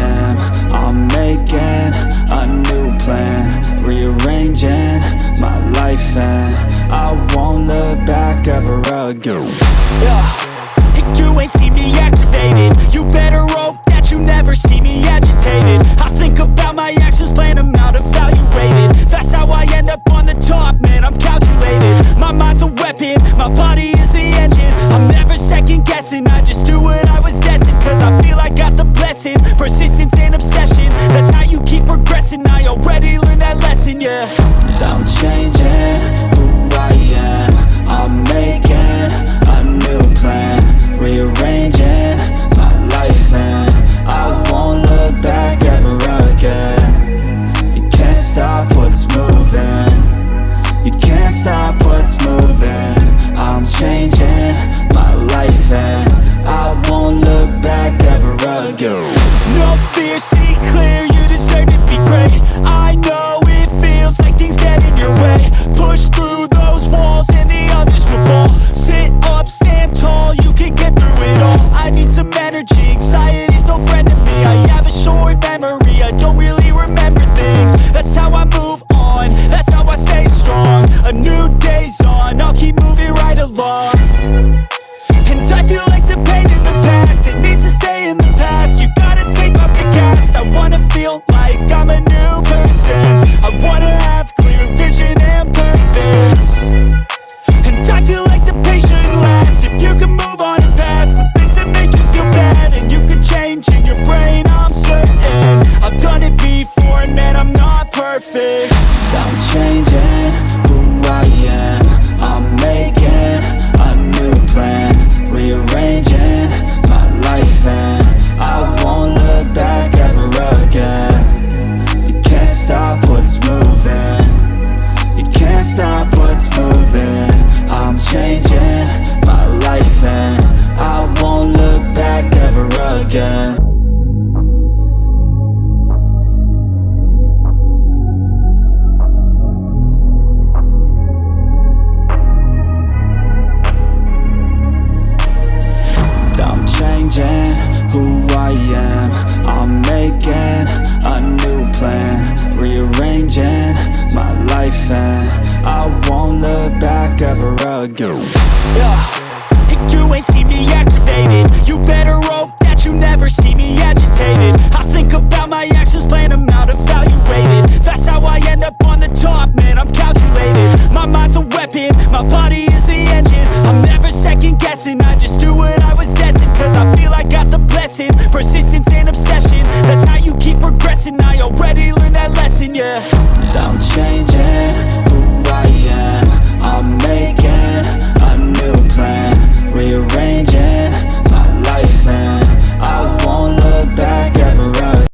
am. I'm making a new plan, rearranging my life, and I won't look back ever again. You ain't see me activated. You better hope that you never see me agitated. I think about my actions, plan them out, evaluated. That's how I end up on the top, man, I'm calculated. My mind's a weapon, my body is the engine. I'm never second guessing, I just do what I was destined. Cause I feel I got the blessing, persistence and obsession. That's how you keep progressing, I already learned that lesson, yeah. I'm changing who I am. I'm making a new plan, rearranging my life, and I won't look back ever again. You can't stop what's moving. You can't stop what's moving. I'm changing my life, and I won't look back ever again. No fear, see clear, you deserve to be great. I know it feels like things get in your way. Push through those walls and the others will fall. Sit up, stand tall, you can get through it all. I need some energy, anxiety's no friend to me. I have a short memory, I don't really remember things. That's how I move on, that's how I stay strong. A new day's on, I'll keep moving right along. And I feel like the pain in the past, it needs to stay in the past. You gotta take off the cast. I wanna feel like I'm a new person. I wanna have clear vision and purpose. And I feel like the pain shouldn't last. If you can move on and past the things that make you feel bad, and you can change in your brain, I'm certain. I've done it before, and man, I'm not perfect. I'm changing who I am. I'm making a new plan, rearranging my life, and I won't look back ever again. You can't stop what's moving. You can't stop what's moving. I'm changing my life, and I won't look back ever again. Changing who I am. I'm making a new plan, rearranging my life, and I won't look back ever again.